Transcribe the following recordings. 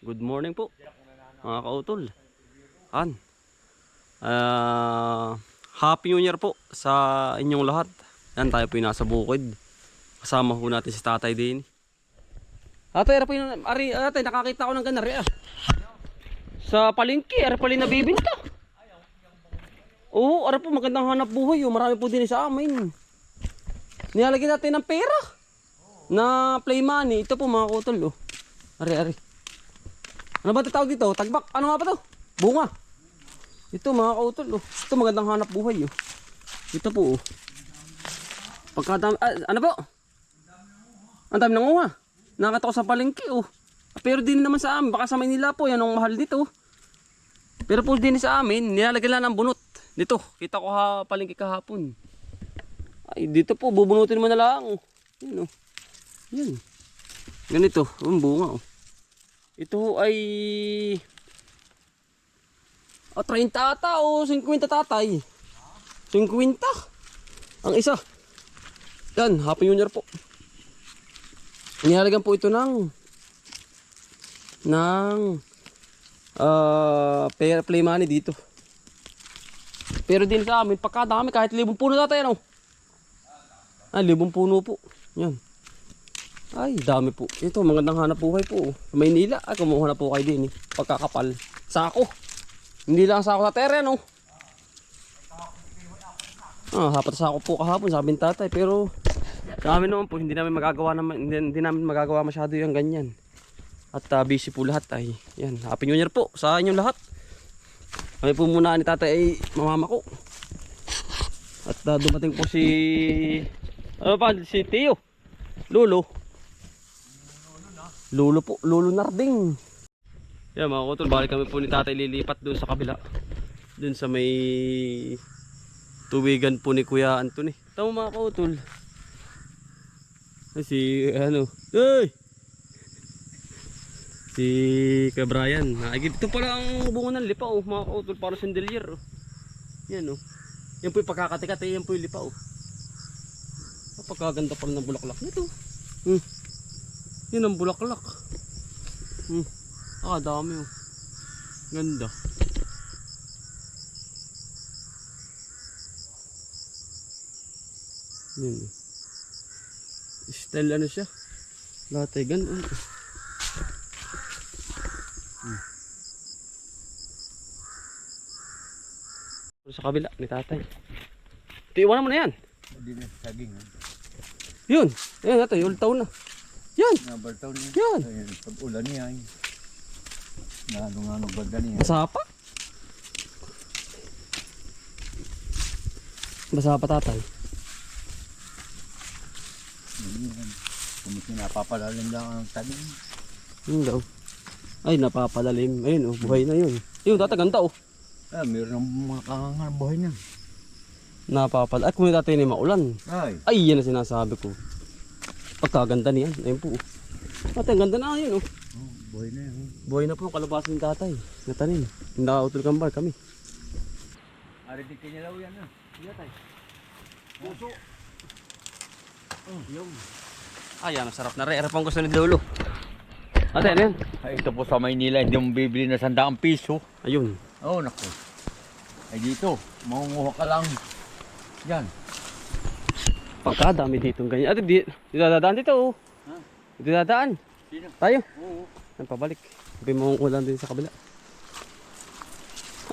Good morning po mga kautol. Happy New Year po sa inyong lahat. Tayo po yung nasa bukid. Kasama po natin si tatay din. Tatay, nakakita ko ng ganari sa palengke, ari pala nabibinta. Oo, ari po magandang hanap buhay. Marami po din sa amin. Nilalagyan natin ng pera na play money. Ito po mga kautol. Ari. Ano ba tawag dito? Tagbak. Ano nga ba to? Bunga. Ito mga kautol. Ito magandang hanap buhay. Ito po. Pagkadami. Ano po? Ang dami ng uha. Nakita ko sa palengke. Pero din naman sa amin. Baka sa Maynila po. Yan ang mahal dito. Pero po din sa amin. Nilalagyan lang ng bunot. Dito. Kita ko palengke kahapon. Ay dito po. Bubunutin mo na lang. Yan Yan. Ganito. Ang bunga Ito ay 30 ata o 50 tatay. 50 ang isa. Yan, Happy New Year po. Nilalagyan po ito ng play money dito. Pero din sa amin pagkadami kahit 1,000 puno tatay ano. 1,000 puno po. Yan. Ay, dami po. Ito, magandang hanap buhay po. Maynila, kumuha na po kayo din. Pagkakapal. Sako. Hindi lang sako sa tereno. Hapat sako po kahapon, sabi ng tatay. Pero, sa amin naman po, hindi namin magagawa masyado yung ganyan. At busy po lahat ay. Yan, Happy New Year po sa inyong lahat. Kami po muna ni tatay ay mamama ko. At dumating po si Tio. Lolo Narding. Yan mga kutol, balik kami po ni tatay lilipat doon sa kabila. Doon sa may tuwigan po ni Kuya Anthony. Tama mga kutol. Si Kuya Brian. Ito pala ang bunga ng lipa mga kutol, para sandalier. Yan Yan po yung pagkakatikati, yan po yung lipa Napakaganda pala ng bulaklak nito. Yun ang bulaklak. Dami Ganda. Yun. Style ano siya? Lahat ay ganun. Sa kabila ni tatay. Iwanan mo na yan. Hindi na saging. Yun. Ayan natin, yung taon na. Yan. Nabartaw niya. Yan. Ayan, pag-ulan niya. Nano baga niya. Basa pa. Basa pa tatay. Kung napapalalim lang ang tanim. Yun daw. Ay, napapalalim. Ayun buhay na yun. Yun, tataganda Mayroon ng mga kakangan buhay niya. Napapalalim. Kung yung tatay na maulan. Ay, yan ang sinasabi ko. Pagkaganda niyan. Ayun po. Tatay, ang ganda na yun buhay na yun. Buhay na po ang kalabasan ng tatay. Natanim. Nakautul kambal kami. Arinig ka niya daw yan Iya tay. Puso. Yun. Ayan, masarap na rin. Ano pang gusto ni Lolo? Ate, ano yan? Ito po sa Maynila, hindi mo bibili na 100 piso. Ayun. Naku. Ay dito, mangunguha ka lang. Yan. Pagkadami ditong ganyan. Ate, dito dadaan dito Dito dadaan. Sino? Tayo. Oo. Yan, pabalik. Sabi mo ulan din sa kabila.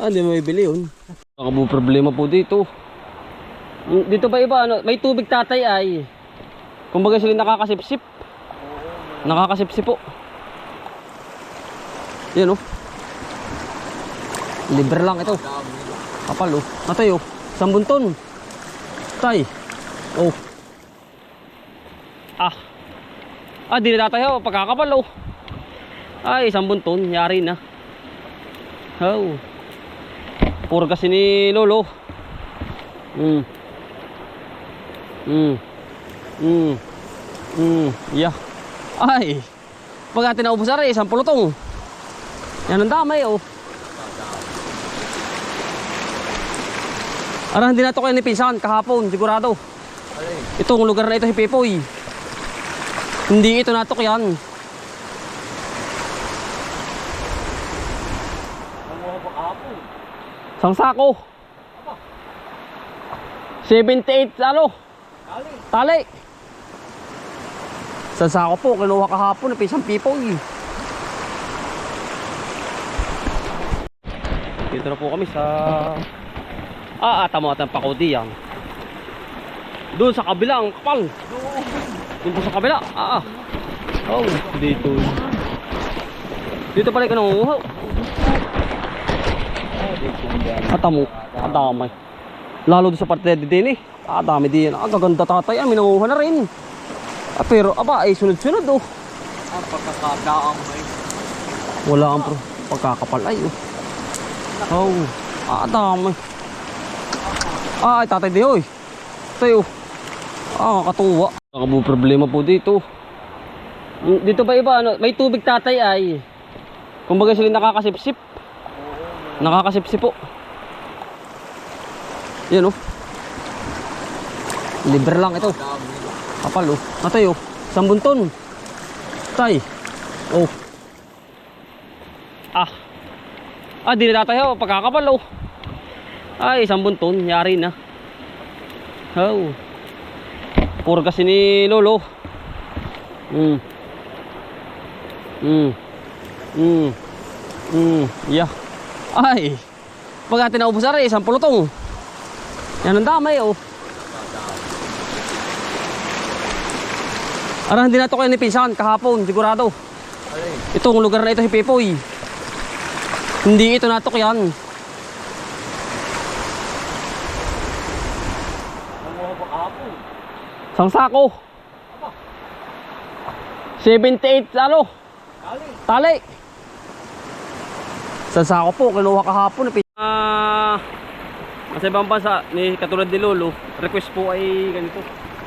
Hindi mo ibili yun. Nakabu problema po dito. Dito ba iba? May tubig tatay ay. Kumbaga sila nakakasipsip. Nakakasipsip po. Yan Libre lang ito. Kapal Natay 1 bunton. Tay. Di na tatayo. Pagkakapal Ay, 1 bunton. Yari na. Puro kasi ni Lolo. Yeah. Ay. Pag natin naubos na rin, 10 pulutong. Yan ang damay Hindi na ito kayo ni Pinsan kahapon, sigurado. Itong lugar na ito si Pepoy. Hindi ito natok yan. kahapon. Isang sako. 78 ano? Tali. Isang sako po, kinuha kahapon, isang pipoy. Dito na po kami sa tamo at ang pakodi yan. Doon sa kabila ang kapal. Doon po sa kabila. Oh, dito. Dito pala ka nangunguhaw. Atamo, adamay. Lalo doon sa parte din eh. Dami din. Gaganda tatay. Minanguha na rin. Pero ay sunod-sunod oh. Ang pagkakadaang may. Wala ang pagkakapal ay oh. Dami. Ay tatay di oy. Tayo. Katuwa. Nakabu problema po dito. Dito ba iba ano? May tubig tatay ay. Kumbaga sila nakakasipsip. Nakakasipsip po. Yan oh. Libre lang ito. Kapal oh. Natay oh. Isang bunton. Tay. Oh. Di na tatay oh. Pagkakapal oh. Ay, isang bunton. Yari na. Oh. Puro kasi ni Lolo. Yeah. Ay. Pag atin naubos na rin, isang pulutong. Yan ang damay oh. Arang hindi na ito kayo nipisan kahapon, sigurado. Itong lugar na ito si Pepoy. Hindi ito natok yan. Isang sako. 78 ano? Tali. Isang sako po, kinuha kahapon. Sa ibang bansa, katulad ni Lolo, request po ay ganito.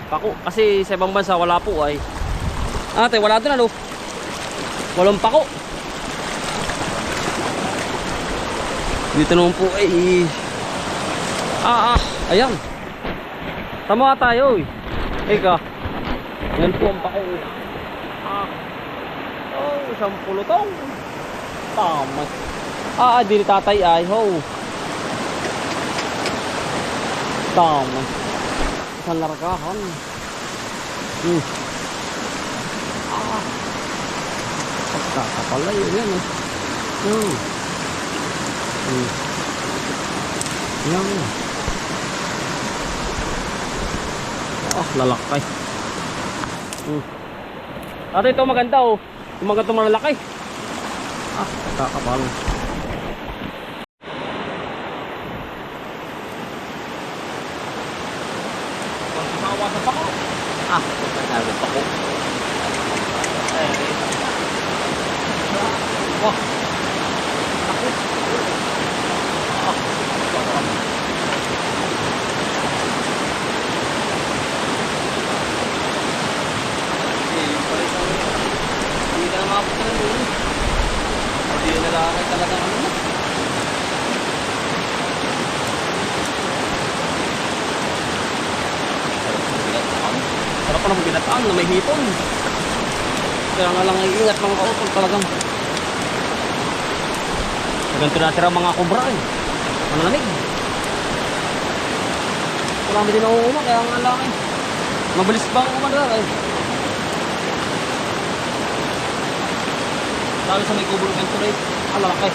Pako. Kasi sa ibang bansa wala po ay. Wala doon ano? Walang pako. Dito naman po ay ayan. Tama tayo eh. Eka. Yan po ang pako. Isang pulutong. Tama. Dili tatay ay ho. Tama. Isang largahan. Pagkakapala yun yan eh. Yan. Lalakay. Ito maganda oh. Yung maganda malalaki. Pagkakapala. Sa pako. Pagkakapala pako. Hindi ka na makapunta ng dulo. Hindi na nalakay talaga ano na. Sarap pa ng binataan na may hipon. Kaya nga lang ingat mga kautol talagang. Ganito na sila mga kubra eh. Malamig. Marami din nauuma kaya nga lang eh. Mabilis ba ang umadara eh. Lalo sa may kubro ganito rin. Lalaki.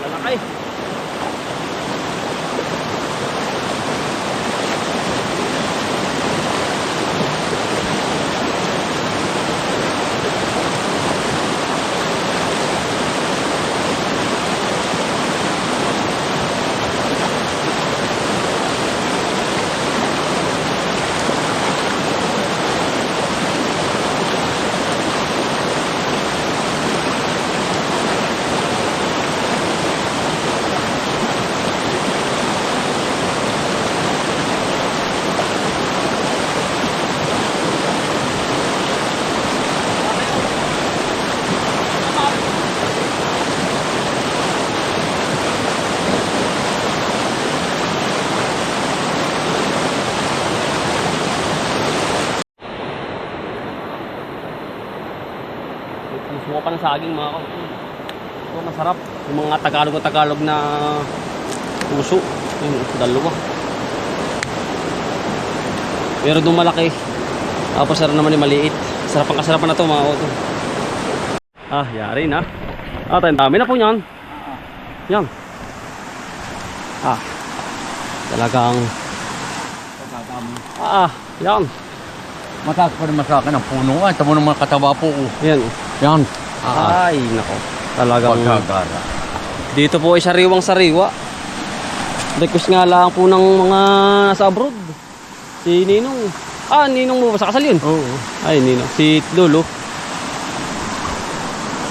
Lalaki. Gusto ko pa ng saging mga kautol. Ito masarap. Yung mga Tagalog na puso. Yung dalawa. Pero doon malaki. Tapos sarap naman yung maliit. Sarap ang kasarapan na ito mga kautol. Ah, yari na. Ah, tayo dami na po yan. Yan. Ah. Talagang yan. Mataas pa rin sa akin ang puno. Ito mo ng mga kataba po. Yan. Yan. Ay, nako. Talagang Pagkagara. dito po ay sariwang-sariwa. Request nga lang po ng mga nasa abroad. Si Ninong. Ah, Ninong mo ba sa kasal yun? Oo. Ay, Ninong. Si Lolo.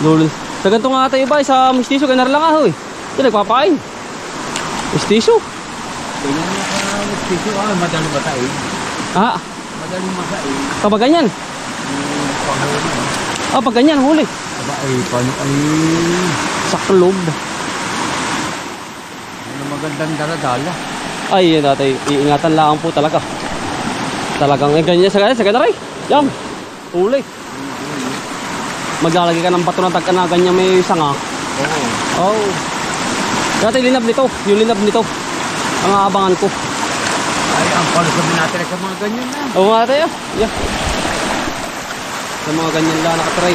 Lolo. Sa ganito nga tayo ba, sa mistiso, ganar lang ako eh. Yan, nagpapakain. Mistiso. Tingnan mo ka nagpiso. Madali ba tayo? Ah, Madali masain. kapag ganyan. Panghuli. Ah, pag ganyan, huli. Aba paano Sa club. ano magandang daladala. Ay, yun dati, iingatan lang po talaga. Talagang ganyan sa ganyan rin. Yan, huli. Maglalagay ka ng bato na tagka na ganyan may sanga. Oo. Oh. Dati linab nito, yung linab nito. Ang aabangan ko. Ay, ang palusabi natin sa mga ganyan na. Oo nga tayo. Yeah. Sa mga ganyan lang nakatry.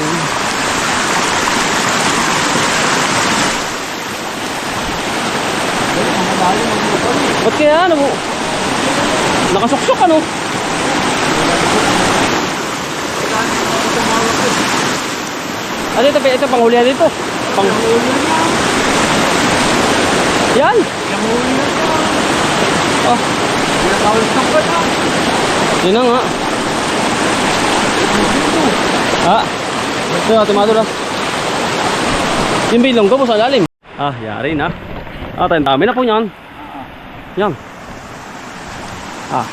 Ba't kaya ano mo? Nakasuksok ano? Ano ito panghulihan dito? Yan! Oh, yun na nga. Ah, ito tumado na. Yung bilong ko po sa lalim. Ah, yari na. Ah, tayo dami na po yan. Yan. Ah,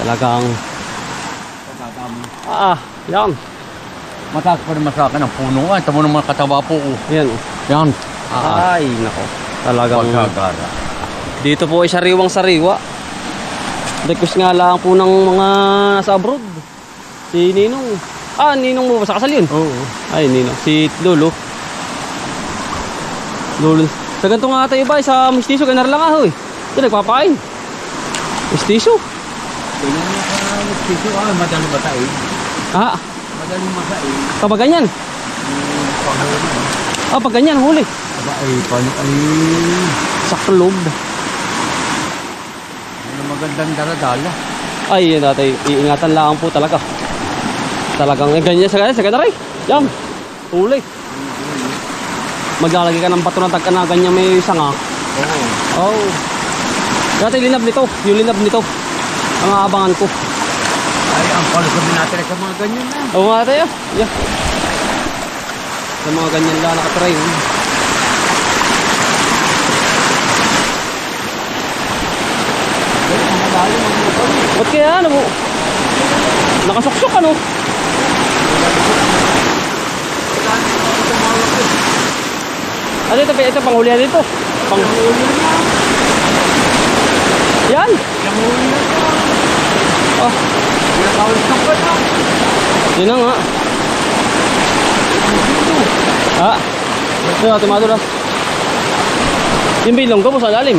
talagang yan. Mataas pa rin sa akin ang puno. Ito mo ng mga kataba po. Yan. Yan. Ay, nako. Talagang Pagkagara. dito po ay sariwang-sariwa. Request nga lang po ng mga nasa abroad. Si Ninong. Ah, Ninong mo ba sa kasal yun? Oo. Ay, Ninong. Si Lolo. Lolo. Sa ganito nga tayo ba, sa mistiso, ganar lang ako eh. Ito, nagpapakain. Mistiso. Tingnan mo ka nagpiso. Madali ba tayo? Ah, Madali masain. kapag ganyan. Panghuli. Ah, pag ganyan, huli. Aba paano Sa club. ano magandang daladala. Ay, yun dati, iingatan lang po talaga. Talagang ganyan sa ganyan rin. Yan. Huli. Maglalagay ka ng bato na tagka na ganyan may sanga. Oo. Oh. Dati linab nito, yung linab nito. Ang aabangan ko. Ay, ang palusabi natin sa mga ganyan na. Oo nga tayo. Yeah. Sa mga ganyan lang nakatry. Ba't kaya ano mo? Nakasuksok ano? Ano ito panghulihan dito? Yan! Oh, yun na nga. Ah, ito tumado na. Yung bilong ko po sa lalim.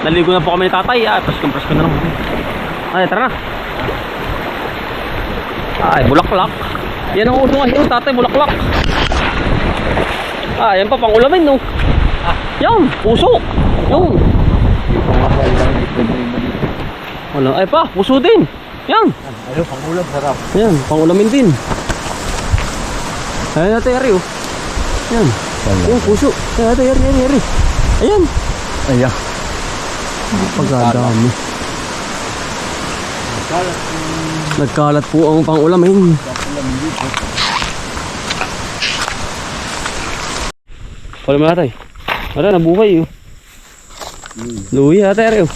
Naligo na po kami ni tatay. Ah, press ko na lang. Ay, tara na. Ay, bulaklak. Yan ang uso ngayon, tatay, bulaklak. Ah, yan pa, pang ulamin, no? Yan, puso. Yung. Wala, ay pa, puso din. Yan. Ano, pangulam, sarap. Yan, pang ulamin din. Ayan natin, Yari, oh. Yan. Yung puso. Ayan natin, Yari. Ayan. Ayan. Pagkadami. Nagkalat po ang pang ulamin. Wala mo natin. Wala, nabuhay, oh. Luwi, ate, Yari, oh.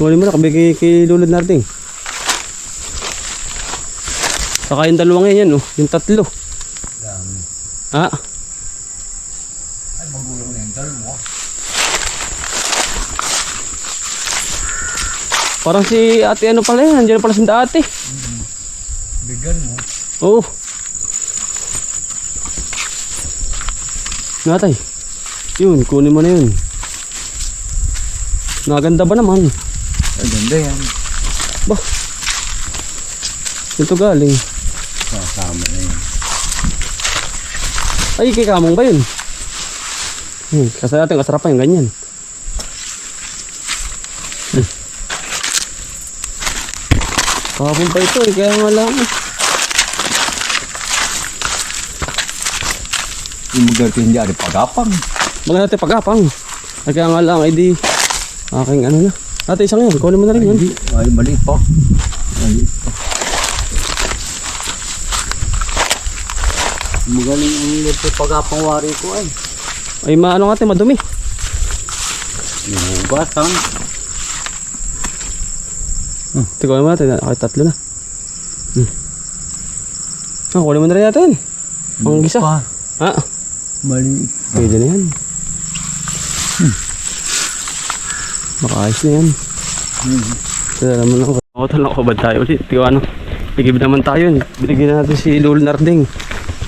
Wala mo na, kabigay kay Lulod natin. Saka yung dalawang yan, oh. Yung tatlo. Dami. Ah. Ay, magulang na yung dalawa. Parang si ate ano pala yan. Nandiyan pala si ate. Bigyan mo. Oo. Natay. Yun, kunin mo na yun. Naganda ba naman? Ay, ganda yan. Bah. Ito galing. Kasama na yan. Ay, kay Kamong ba yun? Kasi natin kasarapan yung ganyan. Kahapon pa ito kaya nga lang. Yung magalito hindi ari pagapang. Baga natin pagapang. Ay kaya nga lang, ay di aking ano na. Ate, isang yun, kunin mo na rin yun. Ay, maliit pa. Maliit pa. Magaling ang lito pagapang wari ko ay. Ay maano nga ate, madumi. Inugasan. Tignan mo natin, ay tatlo na. Kunin mo na rin natin. Pang gisa. Ha? Maliit. Pwede na yan. Makaayos na yan. Kaya naman ako. Ako talagang kabad tayo ulit. Tiyo ano, bigib naman tayo. Binigyan natin si Lul Narding.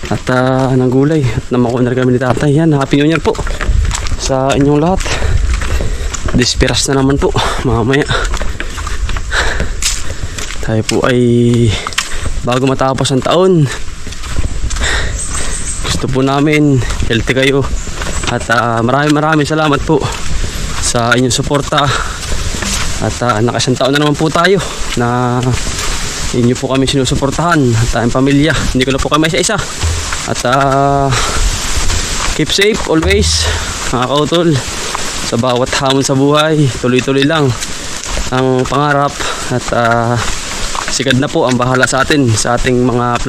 At ng gulay. At namakuna na rin kami ni tatay. Yan, happy new year po. Sa inyong lahat. Dispiras na naman po. Mamaya. Tayo po ay bago matapos ang taon. Gusto po namin healthy kayo. At maraming salamat po sa inyong suporta. At nakasang taon na naman po tayo na inyo po kami sinusuportahan at tayong pamilya. Hindi ko na po kami isa-isa. At keep safe always mga kautol. Sa bawat hamon sa buhay, tuloy-tuloy lang ang pangarap. At si God na po ang bahala sa atin, sa ating mga